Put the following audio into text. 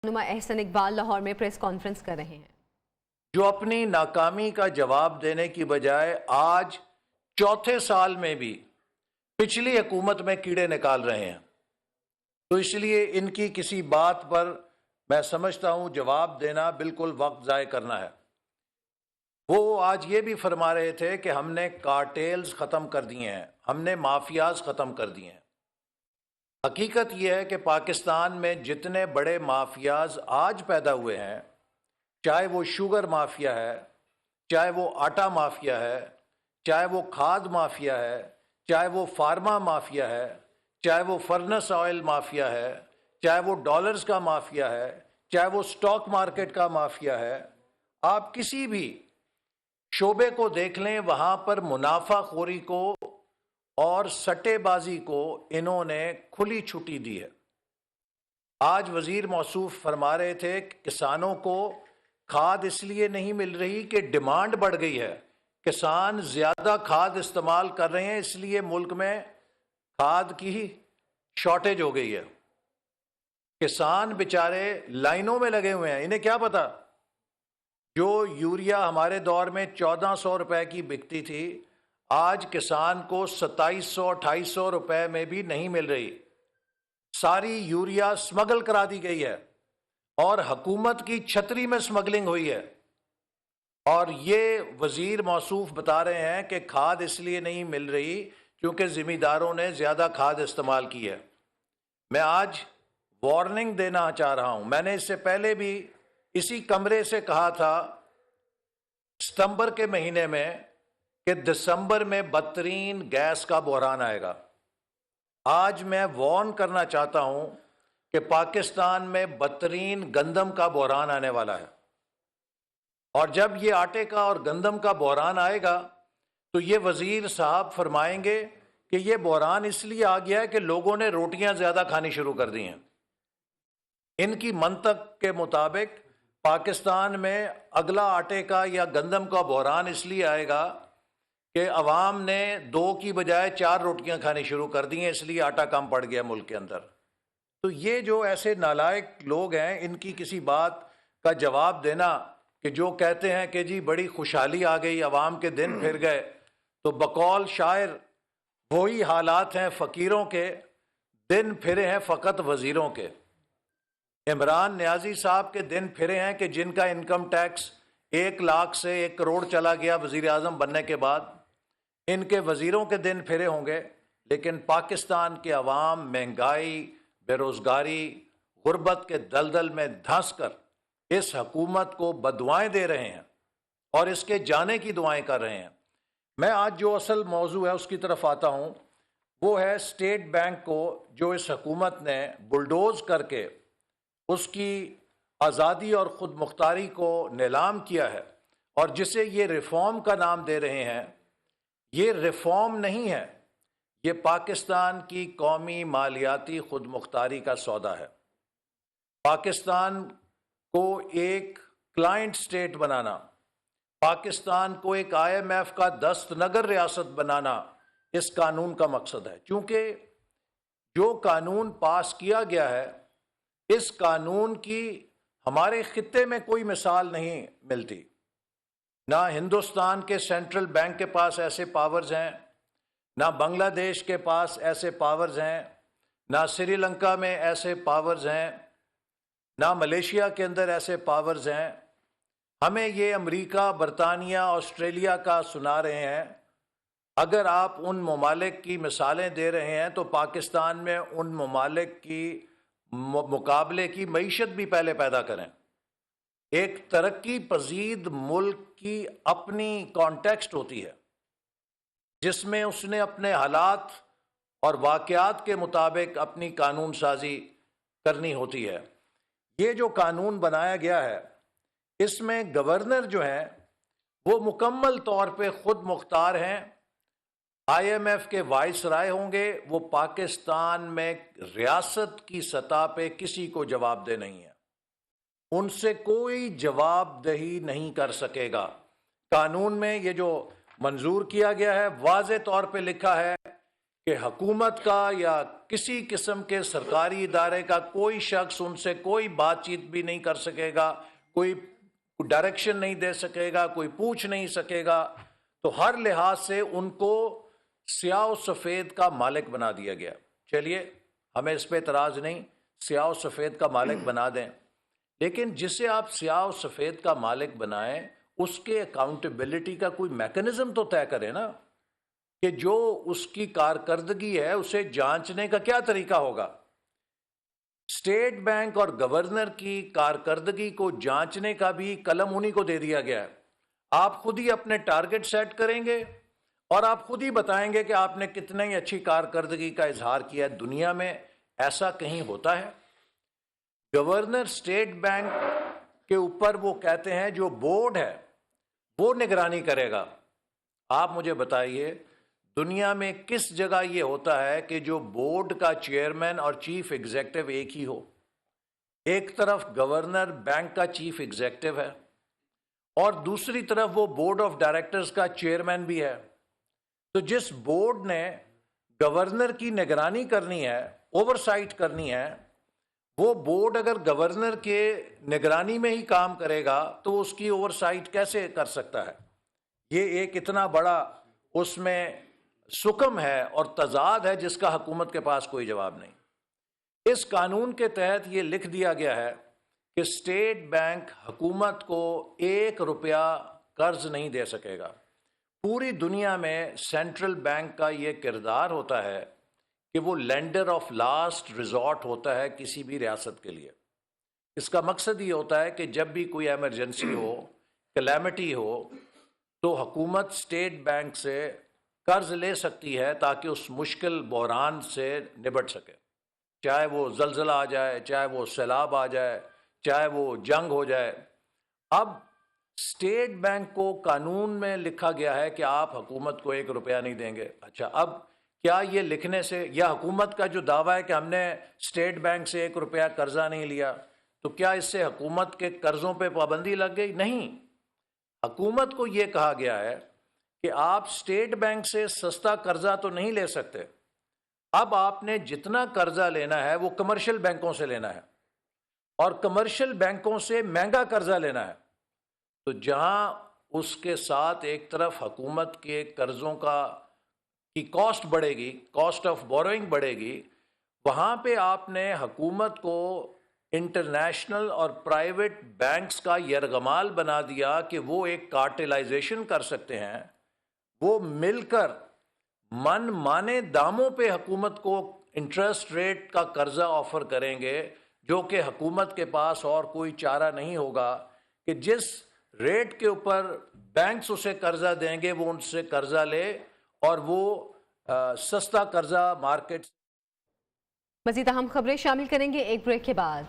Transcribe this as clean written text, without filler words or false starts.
نما احسن اقبال لاہور میں press conference کر رہے ہیں، جو اپنی ناکامی کا جواب دینے کی بجائے آج چوتھے سال میں بھی پچھلی حکومت میں کیڑے نکال رہے ہیں، تو اس لیے ان کی کسی بات پر میں سمجھتا ہوں جواب دینا بالکل وقت ضائع کرنا ہے۔ وہ آج یہ بھی فرما رہے تھے کہ ہم نے کارٹیلز ختم کر دیے ہیں، ہم نے مافیاز ختم کر دیے ہیں۔ حقیقت یہ ہے کہ پاکستان میں جتنے بڑے مافیاز آج پیدا ہوئے ہیں، چاہے وہ شوگر مافیا ہے، چاہے وہ آٹا مافیا ہے، چاہے وہ کھاد مافیا ہے، چاہے وہ فارما مافیا ہے، چاہے وہ فرنس آئل مافیا ہے، چاہے وہ ڈالرز کا مافیا ہے، چاہے وہ سٹاک مارکیٹ کا مافیا ہے، آپ کسی بھی شعبے کو دیکھ لیں، وہاں پر منافع خوری کو اور سٹے بازی کو انہوں نے کھلی چھٹی دی ہے۔ آج وزیر موصوف فرما رہے تھے کہ کسانوں کو کھاد اس لیے نہیں مل رہی کہ ڈیمانڈ بڑھ گئی ہے، کسان زیادہ کھاد استعمال کر رہے ہیں، اس لیے ملک میں کھاد کی شارٹیج ہو گئی ہے۔ کسان بیچارے لائنوں میں لگے ہوئے ہیں، انہیں کیا پتا جو یوریا ہمارے دور میں 1400 روپے کی بکتی تھی، آج کسان کو 2700-2800 روپے میں بھی نہیں مل رہی۔ ساری یوریا سمگل کرا دی گئی ہے اور حکومت کی چھتری میں سمگلنگ ہوئی ہے، اور یہ وزیر موصوف بتا رہے ہیں کہ کھاد اس لیے نہیں مل رہی کیونکہ ذمہ داروں نے زیادہ کھاد استعمال کی ہے۔ میں آج وارننگ دینا چاہ رہا ہوں، میں نے اس سے پہلے بھی اسی کمرے سے کہا تھا ستمبر کے مہینے میں کہ دسمبر میں بدترین گیس کا بحران آئے گا۔ آج میں وارن کرنا چاہتا ہوں کہ پاکستان میں بدترین گندم کا بحران آنے والا ہے، اور جب یہ آٹے کا اور گندم کا بحران آئے گا تو یہ وزیر صاحب فرمائیں گے کہ یہ بحران اس لیے آ گیا ہے کہ لوگوں نے روٹیاں زیادہ کھانی شروع کر دی ہیں۔ ان کی منطق کے مطابق پاکستان میں اگلا آٹے کا یا گندم کا بحران اس لیے آئے گا کہ عوام نے 2 کی بجائے 4 روٹیاں کھانی شروع کر دی ہیں، اس لیے آٹا کم پڑ گیا ملک کے اندر۔ تو یہ جو ایسے نالائق لوگ ہیں، ان کی کسی بات کا جواب دینا کہ جو کہتے ہیں کہ جی بڑی خوشحالی آ گئی، عوام کے دن پھر گئے، تو بقول شاعر وہی حالات ہیں فقیروں کے، دن پھرے ہیں فقط وزیروں کے۔ عمران نیازی صاحب کے دن پھرے ہیں کہ جن کا انکم ٹیکس 1 لاکھ سے 1 کروڑ چلا گیا وزیر اعظم بننے کے بعد، ان کے وزیروں کے دن پھرے ہوں گے، لیکن پاکستان کے عوام مہنگائی، بے روزگاری، غربت کے دلدل میں دھنس کر اس حکومت کو بددعائیں دے رہے ہیں اور اس کے جانے کی دعائیں کر رہے ہیں۔ میں آج جو اصل موضوع ہے اس کی طرف آتا ہوں، وہ ہے اسٹیٹ بینک کو جو اس حکومت نے بلڈوز کر کے اس کی آزادی اور خود مختاری کو نیلام کیا ہے، اور جسے یہ ریفارم کا نام دے رہے ہیں۔ یہ ریفارم نہیں ہے، یہ پاکستان کی قومی مالیاتی خود مختاری کا سودا ہے۔ پاکستان کو ایک کلائنٹ سٹیٹ بنانا، پاکستان کو ایک IMF کا دستنگر ریاست بنانا اس قانون کا مقصد ہے۔ چونکہ جو قانون پاس کیا گیا ہے، اس قانون کی ہمارے خطے میں کوئی مثال نہیں ملتی۔ نہ ہندوستان کے سینٹرل بینک کے پاس ایسے پاورز ہیں، نہ بنگلہ دیش کے پاس ایسے پاورز ہیں، نہ سری لنکا میں ایسے پاورز ہیں، نہ ملیشیا کے اندر ایسے پاورز ہیں۔ ہمیں یہ امریکہ، برطانیہ، آسٹریلیا کا سنا رہے ہیں۔ اگر آپ ان ممالک کی مثالیں دے رہے ہیں تو پاکستان میں ان ممالک کی مقابلے کی معیشت بھی پہلے پیدا کریں۔ ایک ترقی پذیر ملک کی اپنی کانٹیکسٹ ہوتی ہے جس میں اس نے اپنے حالات اور واقعات کے مطابق اپنی قانون سازی کرنی ہوتی ہے۔ یہ جو قانون بنایا گیا ہے، اس میں گورنر جو ہیں وہ مکمل طور پہ خود مختار ہیں۔ IMF کے وائس رائے ہوں گے، وہ پاکستان میں ریاست کی سطح پہ کسی کو جواب دہ نہیں ہے، ان سے کوئی جواب دہی نہیں کر سکے گا۔ قانون میں یہ جو منظور کیا گیا ہے واضح طور پہ لکھا ہے کہ حکومت کا یا کسی قسم کے سرکاری ادارے کا کوئی شخص ان سے کوئی بات چیت بھی نہیں کر سکے گا، کوئی ڈائریکشن نہیں دے سکے گا، کوئی پوچھ نہیں سکے گا. تو ہر لحاظ سے ان کو سیاہ و سفید کا مالک بنا دیا گیا. چلیے ہمیں اس پہ اعتراض نہیں، سیاہ و سفید کا مالک بنا دیں، لیکن جسے آپ سیاہ و سفید کا مالک بنائیں اس کے اکاؤنٹیبلٹی کا کوئی میکنزم تو طے کریں نا، کہ جو اس کی کارکردگی ہے اسے جانچنے کا کیا طریقہ ہوگا. اسٹیٹ بینک اور گورنر کی کارکردگی کو جانچنے کا بھی قلم انہی کو دے دیا گیا ہے. آپ خود ہی اپنے ٹارگٹ سیٹ کریں گے اور آپ خود ہی بتائیں گے کہ آپ نے کتنی اچھی کارکردگی کا اظہار کیا ہے. دنیا میں ایسا کہیں ہوتا ہے؟ گورنر اسٹیٹ بینک کے اوپر وہ کہتے ہیں جو بورڈ ہے وہ نگرانی کرے گا. آپ مجھے بتائیے دنیا میں کس جگہ یہ ہوتا ہے کہ جو بورڈ کا چیئرمین اور چیف ایگزیکٹو ایک ہی ہو؟ ایک طرف گورنر بینک کا چیف ایگزیکٹو ہے اور دوسری طرف وہ بورڈ آف ڈائریکٹرز کا چیئرمین بھی ہے. تو جس بورڈ نے گورنر کی نگرانی کرنی ہے، اوور سائٹ کرنی ہے، وہ بورڈ اگر گورنر کے نگرانی میں ہی کام کرے گا تو اس کی اوور سائٹ کیسے کر سکتا ہے؟ یہ ایک اتنا بڑا اس میں سکم ہے اور تضاد ہے جس کا حکومت کے پاس کوئی جواب نہیں. اس قانون کے تحت یہ لکھ دیا گیا ہے کہ اسٹیٹ بینک حکومت کو 1 روپیہ قرض نہیں دے سکے گا. پوری دنیا میں سینٹرل بینک کا یہ کردار ہوتا ہے کہ وہ لینڈر آف لاسٹ ریزورٹ ہوتا ہے کسی بھی ریاست کے لیے. اس کا مقصد یہ ہوتا ہے کہ جب بھی کوئی ایمرجنسی ہو، کلیمٹی ہو، تو حکومت اسٹیٹ بینک سے قرض لے سکتی ہے تاکہ اس مشکل بحران سے نبٹ سکے. چاہے وہ زلزلہ آ جائے، چاہے وہ سیلاب آ جائے، چاہے وہ جنگ ہو جائے. اب اسٹیٹ بینک کو قانون میں لکھا گیا ہے کہ آپ حکومت کو 1 روپیہ نہیں دیں گے. اچھا، اب کیا یہ لکھنے سے، یا حکومت کا جو دعویٰ ہے کہ ہم نے اسٹیٹ بینک سے 1 روپیہ قرضہ نہیں لیا، تو کیا اس سے حکومت کے قرضوں پہ پابندی لگ گئی؟ نہیں. حکومت کو یہ کہا گیا ہے کہ آپ اسٹیٹ بینک سے سستا قرضہ تو نہیں لے سکتے، اب آپ نے جتنا قرضہ لینا ہے وہ کمرشل بینکوں سے لینا ہے اور کمرشل بینکوں سے مہنگا قرضہ لینا ہے. تو جہاں اس کے ساتھ ایک طرف حکومت کے قرضوں کی کاسٹ بڑھے گی، کاسٹ آف بوروئنگ بڑھے گی، وہاں پہ آپ نے حکومت کو انٹرنیشنل اور پرائیویٹ بینکس کا یرغمال بنا دیا کہ وہ ایک کارٹلائزیشن کر سکتے ہیں. وہ مل کر من مانے داموں پہ حکومت کو انٹرسٹ ریٹ کا قرضہ آفر کریں گے، جو کہ حکومت کے پاس اور کوئی چارہ نہیں ہوگا کہ جس ریٹ کے اوپر بینکس اسے قرضہ دیں گے وہ ان سے قرضہ لے اور وہ سستا قرضہ مارکیٹ. مزید اہم خبریں شامل کریں گے ایک بریک کے بعد.